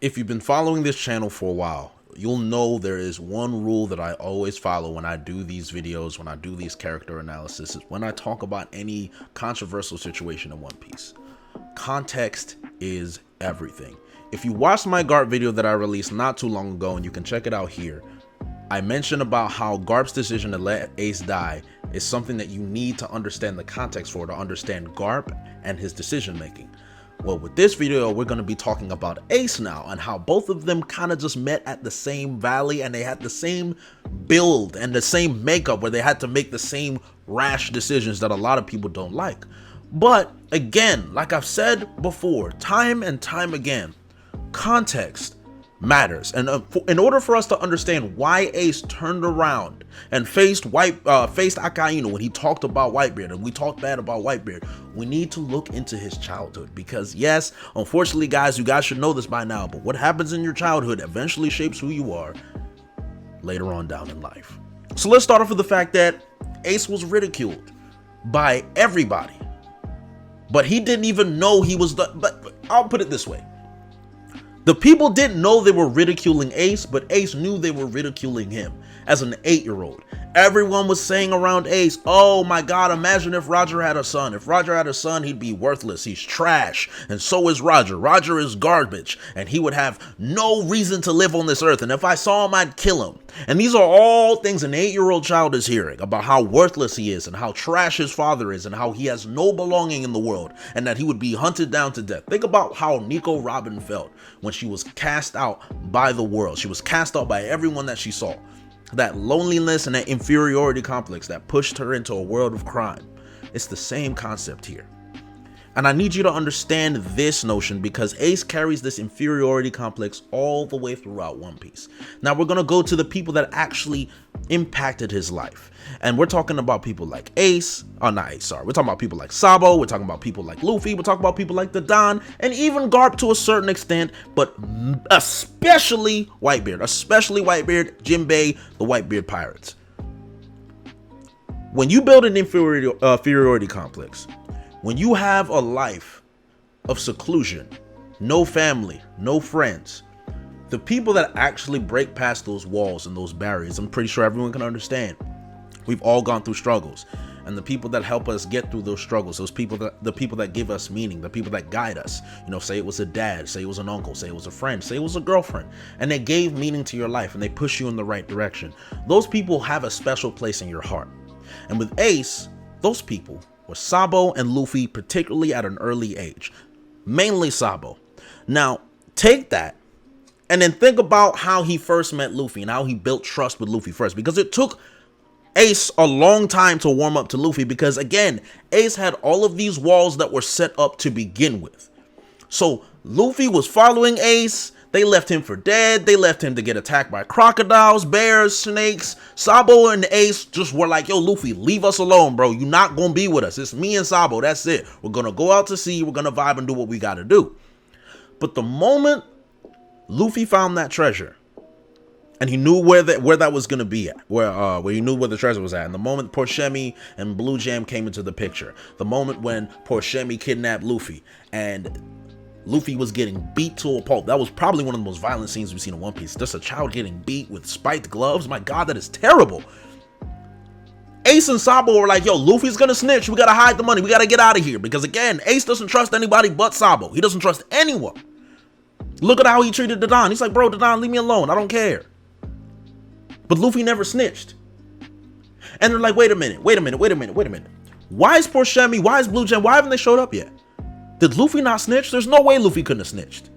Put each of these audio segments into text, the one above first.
If you've been following this channel for a while, you'll know there is one rule that I always follow when I do these videos, when I do these character analysis, when I talk about any controversial situation in One Piece. Context is everything. If you watched my Garp video that I released not too long ago, and you can check it out here, I mentioned about how Garp's decision to let Ace die is something that you need to understand the context for, to understand Garp and his decision making. Well, with this video, we're going to be talking about Ace now and how both of them kind of just met at the same valley, and they had the same build and the same makeup where they had to make the same rash decisions that a lot of people don't like. But again, like I've said before, time and time again, context matters. And in order for us to understand why Ace turned around and faced Akainu when he talked about Whitebeard, and we talked bad about Whitebeard, we need to look into his childhood. Because yes, unfortunately guys, you guys should know this by now, but what happens in your childhood eventually shapes who you are later on down in life. So let's start off with the fact that Ace was ridiculed by everybody, but he didn't even know he was but I'll put it this way. The people didn't know they were ridiculing Ace, but Ace knew they were ridiculing him as an 8-year-old. Everyone was saying around Ace, oh my God, imagine if Roger had a son. If Roger had a son, he'd be worthless. He's trash. And so is Roger. Roger is garbage. And he would have no reason to live on this earth. And if I saw him, I'd kill him. And these are all things an 8-year-old child is hearing about how worthless he is and how trash his father is and how he has no belonging in the world and that he would be hunted down to death. Think about how Nico Robin felt when she was cast out by the world. She was cast out by everyone that she saw. That loneliness and that inferiority complex that pushed her into a world of crime. It's the same concept here. And I need you to understand this notion because Ace carries this inferiority complex all the way throughout One Piece. Now we're going to go to the people that actually impacted his life. And we're talking about people like Ace, not Ace, sorry. We're talking about people like Sabo, we're talking about people like Luffy, we're talking about people like the Don, and even Garp to a certain extent, but especially Whitebeard, Jinbei, the Whitebeard Pirates. When you build an inferiority complex, when you have a life of seclusion, no family, no friends, the people that actually break past those walls and those barriers, I'm pretty sure everyone can understand. We've all gone through struggles, and the people that help us get through those struggles, the people that give us meaning, the people that guide us, say it was a dad, say it was an uncle, say it was a friend, say it was a girlfriend, and they gave meaning to your life and they push you in the right direction. Those people have a special place in your heart. And with Ace, those people were Sabo and Luffy, particularly at an early age, mainly Sabo. Now, take that and then think about how he first met Luffy and how he built trust with Luffy first, because it took Ace a long time to warm up to Luffy because, again, Ace had all of these walls that were set up to begin with. So Luffy was following Ace. They left him for dead. They left him to get attacked by crocodiles, bears, snakes. Sabo and Ace just were like, yo, Luffy, leave us alone, bro. You're not going to be with us. It's me and Sabo. That's it. We're going to go out to sea. We're going to vibe and do what we got to do. But the moment Luffy found that treasure, and he knew where that was going to be at, where he knew where the treasure was at. And the moment Porshemi and Blue Jam came into the picture, the moment when Porshemi kidnapped Luffy and Luffy was getting beat to a pulp. That was probably one of the most violent scenes we've seen in One Piece. Just a child getting beat with spiked gloves. My God, that is terrible. Ace and Sabo were like, yo, Luffy's going to snitch. We got to hide the money. We got to get out of here. Because again, Ace doesn't trust anybody but Sabo. He doesn't trust anyone. Look at how he treated the Don. He's like, bro, the Don, leave me alone. I don't care. But Luffy never snitched. And they're like, wait a minute. Why is Porshemi, why is Blue Gem, why haven't they showed up yet? Did Luffy not snitch? There's no way Luffy couldn't have snitched.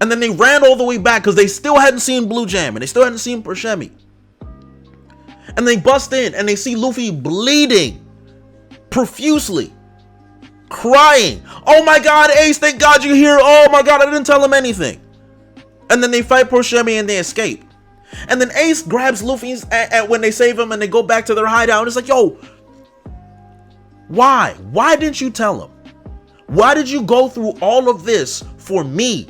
And then they ran all the way back because they still hadn't seen Blue Jam and they still hadn't seen Porshemi. And they bust in and they see Luffy bleeding profusely, crying. Oh my God, Ace, thank God you're here. Oh my God, I didn't tell him anything. And then they fight Porshemi and they escape. And then Ace grabs Luffy's when they save him and they go back to their hideout. And it's like, yo, why? Why didn't you tell him? Why did you go through all of this for me?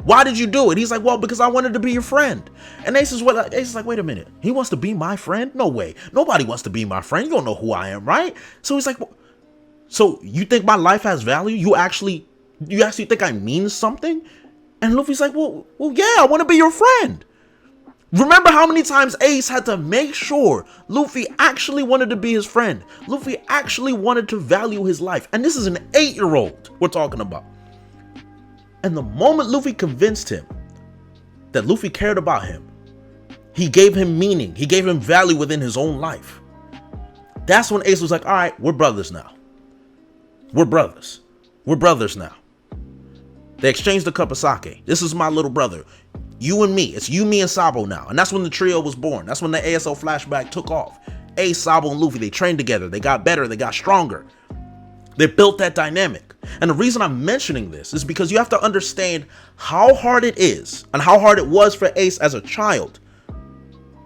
Why did you do it? He's like, well, because I wanted to be your friend. And Ace is like, wait a minute. He wants to be my friend? No way. Nobody wants to be my friend. You don't know who I am, right? So he's like, so you think my life has value? You actually think I mean something? And Luffy's like, well, yeah, I want to be your friend. Remember how many times Ace had to make sure Luffy actually wanted to be his friend. Luffy actually wanted to value his life. And this is an 8-year-old we're talking about. And the moment Luffy convinced him that Luffy cared about him, he gave him meaning. He gave him value within his own life. That's when Ace was like, all right, we're brothers now. We're brothers. We're brothers now. They exchanged a cup of sake. This is my little brother. You and me. It's you, me, and Sabo now. And that's when the trio was born. That's when the ASL flashback took off. Ace, Sabo, and Luffy, they trained together. They got better. They got stronger. They built that dynamic. And the reason I'm mentioning this is because you have to understand how hard it is and how hard it was for Ace as a child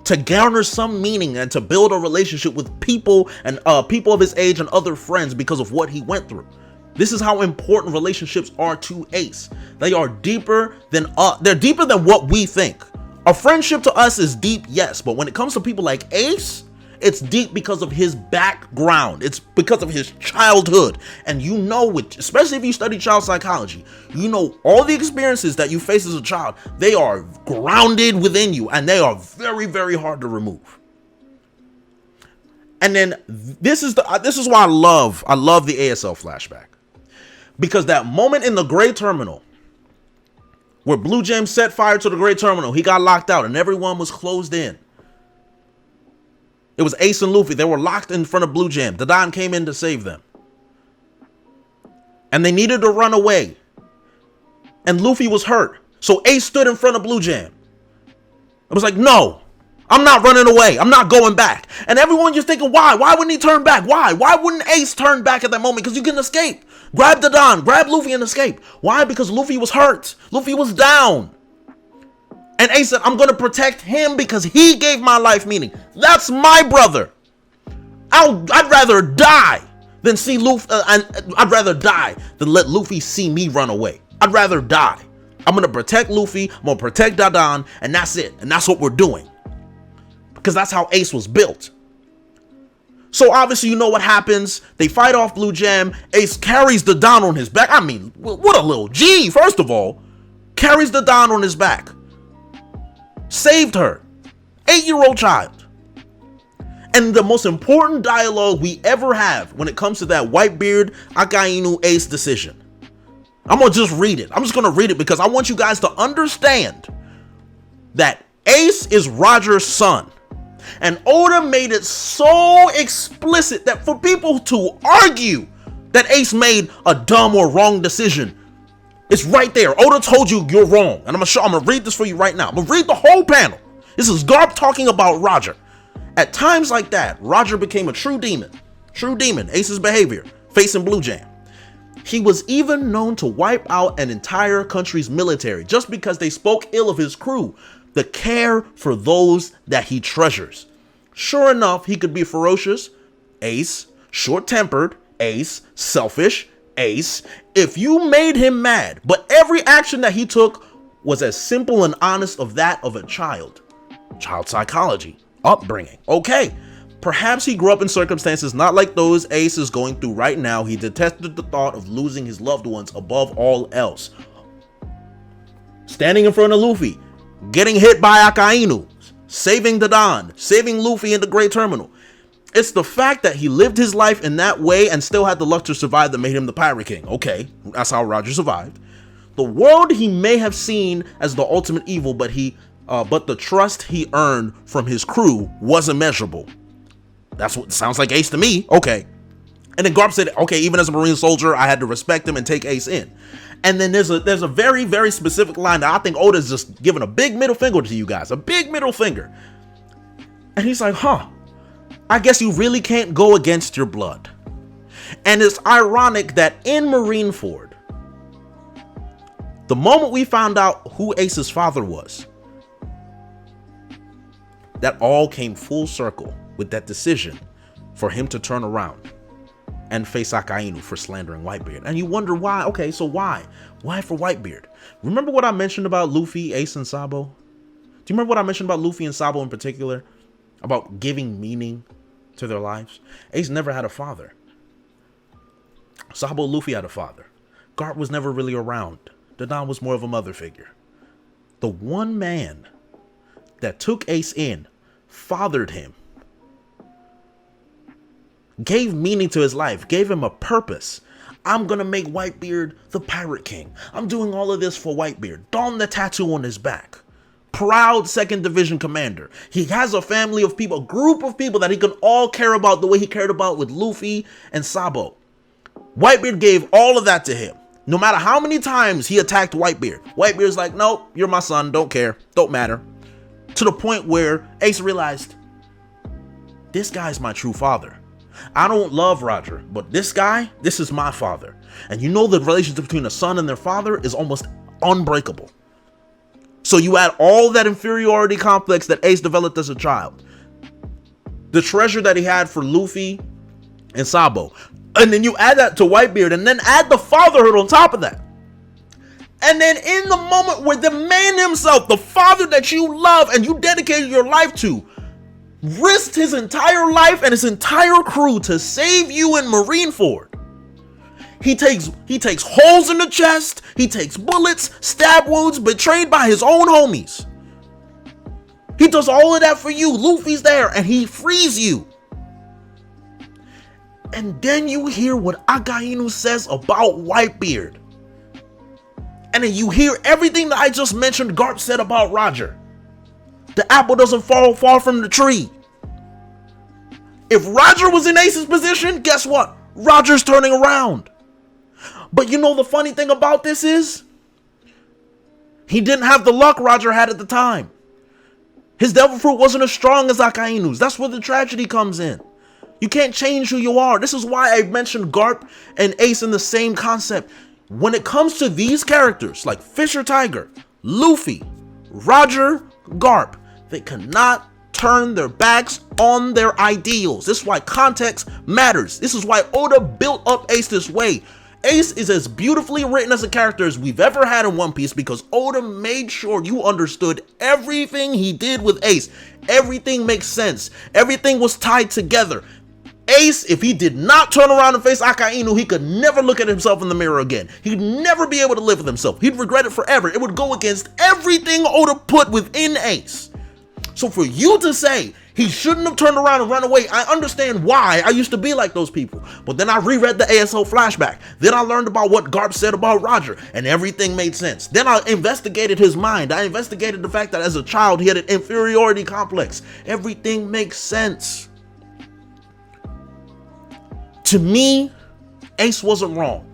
to garner some meaning and to build a relationship with people and people of his age and other friends because of what he went through. This is how important relationships are to Ace. They are deeper than they're deeper than what we think. A friendship to us is deep, yes, but when it comes to people like Ace, it's deep because of his background. It's because of his childhood. And you know, especially if you study child psychology, you know all the experiences that you face as a child, they are grounded within you and they are very, very hard to remove. And then this is why I love the ASL flashback. Because that moment in the Gray Terminal where Blue Jam set fire to the Gray Terminal, he got locked out and everyone was closed in. It was Ace and Luffy. They were locked in front of Blue Jam. Dadan came in to save them. And they needed to run away. And Luffy was hurt. So Ace stood in front of Blue Jam. I was like, no, I'm not running away. I'm not going back. And everyone just thinking, why? Why wouldn't he turn back? Why? Why wouldn't Ace turn back at that moment? Because you can escape. Grab Dadan, grab Luffy and escape. Why? Because Luffy was hurt. Luffy was down. And Ace said, I'm going to protect him because he gave my life meaning. That's my brother. I'd rather die than see Luffy. I'd rather die than let Luffy see me run away. I'd rather die. I'm going to protect Luffy. I'm going to protect Dadan. And that's it. And that's what we're doing. Because that's how Ace was built. So obviously you know what happens. They fight off Blue Jam. Ace carries Dadan on his back. I mean, what a little G, first of all. Carries Dadan on his back. Saved her. 8-year-old child. And the most important dialogue we ever have when it comes to that Whitebeard, Akainu, Ace decision. I'm going to just read it. I'm just going to read it because I want you guys to understand that Ace is Roger's son. And Oda made it so explicit that for people to argue that Ace made a dumb or wrong decision, it's right there. Oda told you you're wrong. And I'm gonna read this for you right now. I'm gonna read the whole panel. This is Garp talking about Roger. At times like that, Roger became a true demon. True demon, Ace's behavior, facing Blue Jam. He was even known to wipe out an entire country's military just because they spoke ill of his crew. The care for those that he treasures. Sure enough, he could be ferocious, Ace, short-tempered, Ace, selfish, Ace, if you made him mad. But every action that he took was as simple and honest of that of a child. Child psychology, upbringing. Okay, perhaps he grew up in circumstances not like those Ace is going through right now. He detested the thought of losing his loved ones above all else. Standing in front of Luffy, getting hit by Akainu, saving Dadan, saving Luffy in the Great Terminal. It's the fact that he lived his life in that way and still had the luck to survive that made him the Pirate King. Okay, that's how Roger survived. The world he may have seen as the ultimate evil, but the trust he earned from his crew was immeasurable. That's what sounds like Ace to me. Okay. And then Garp said, okay, even as a Marine soldier, I had to respect him and take Ace in. And then there's a very, very specific line that I think Oda's just giving a big middle finger to you guys. A big middle finger. And he's like, I guess you really can't go against your blood. And it's ironic that in Marineford, the moment we found out who Ace's father was, that all came full circle with that decision for him to turn around and face Akainu for slandering Whitebeard. And you wonder why. Okay, so why? Why for Whitebeard? Remember what I mentioned about Luffy, Ace, and Sabo? Do you remember what I mentioned about Luffy and Sabo in particular? About giving meaning to their lives? Ace never had a father. Sabo, Luffy had a father. Garp was never really around. the Don was more of a mother figure. The one man that took Ace in, fathered him, gave meaning to his life, gave him a purpose. I'm gonna make Whitebeard the Pirate King. I'm doing all of this for Whitebeard. Don the tattoo on his back. Proud 2nd Division commander. He has a family of people, a group of people that he can all care about the way he cared about with Luffy and Sabo. Whitebeard gave all of that to him. No matter how many times he attacked Whitebeard, Whitebeard's like, nope, you're my son, don't care, don't matter. To the point where Ace realized, this guy's my true father. I don't love Roger, but this guy, this is my father. And you know the relationship between a son and their father is almost unbreakable. So you add all that inferiority complex that Ace developed as a child, the treasure that he had for Luffy and Sabo, and then you add that to Whitebeard, and then add the fatherhood on top of that. And then in the moment where the man himself, the father that you love and you dedicated your life to, risked his entire life and his entire crew to save you in Marineford. He takes holes in the chest, he takes bullets, stab wounds, betrayed by his own homies. He does all of that for you. Luffy's there and he frees you. And then you hear what Akainu says about Whitebeard. And then you hear everything that I just mentioned Garp said about Roger. The apple doesn't fall far from the tree. If Roger was in Ace's position, guess what? Roger's turning around. But you know the funny thing about this is, he didn't have the luck Roger had at the time. His devil fruit wasn't as strong as Akainu's. That's where the tragedy comes in. You can't change who you are. This is why I mentioned Garp and Ace in the same concept. When it comes to these characters like Fisher Tiger, Luffy, Roger, Garp, they cannot turn their backs on their ideals. This is why context matters. This is why Oda built up Ace this way. Ace is as beautifully written as a character as we've ever had in One Piece because Oda made sure you understood everything he did with Ace. Everything makes sense. Everything was tied together. Ace, if he did not turn around and face Akainu, he could never look at himself in the mirror again. He'd never be able to live with himself. He'd regret it forever. It would go against everything Oda put within Ace. So for you to say he shouldn't have turned around and run away, I understand why. I used to be like those people. But then I reread the ASO flashback. Then I learned about what Garp said about Roger, and everything made sense. Then I investigated his mind. I investigated the fact that as a child he had an inferiority complex. Everything makes sense. To me, Ace wasn't wrong.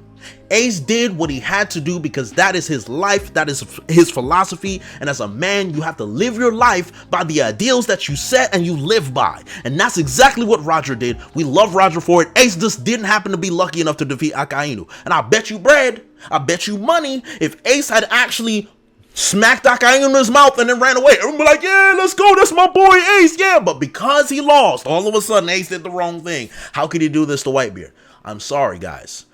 Ace did what he had to do because that is his life, that is his philosophy, and as a man, you have to live your life by the ideals that you set and you live by. And that's exactly what Roger did. We love Roger for it. Ace just didn't happen to be lucky enough to defeat Akainu. And I bet you bread, I bet you money, if Ace had actually smacked Akainu in his mouth and then ran away, everyone would be like, yeah, let's go, that's my boy Ace, yeah. But because he lost, all of a sudden Ace did the wrong thing. How could he do this to Whitebeard? I'm sorry, guys.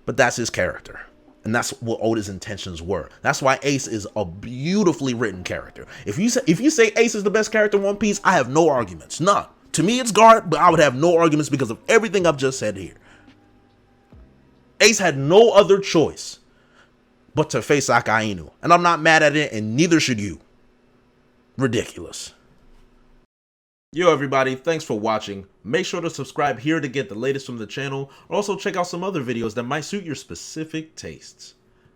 But that's his character. And that's what Oda's intentions were. That's why Ace is a beautifully written character. If you say Ace is the best character in One Piece, I have no arguments. None. To me, it's Garp, but I would have no arguments because of everything I've just said here. Ace had no other choice but to face Akainu. And I'm not mad at it, and neither should you. Ridiculous. Yo everybody, thanks for watching. Make sure to subscribe here to get the latest from the channel, or also check out some other videos that might suit your specific tastes.